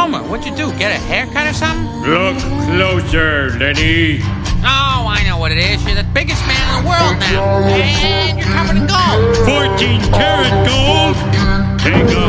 Homer, what'd you do? Get a haircut or something? Look closer, Lenny. Oh, I know what it is. You're the biggest man in the world now. And you're covered in gold. 14 karat gold. Take a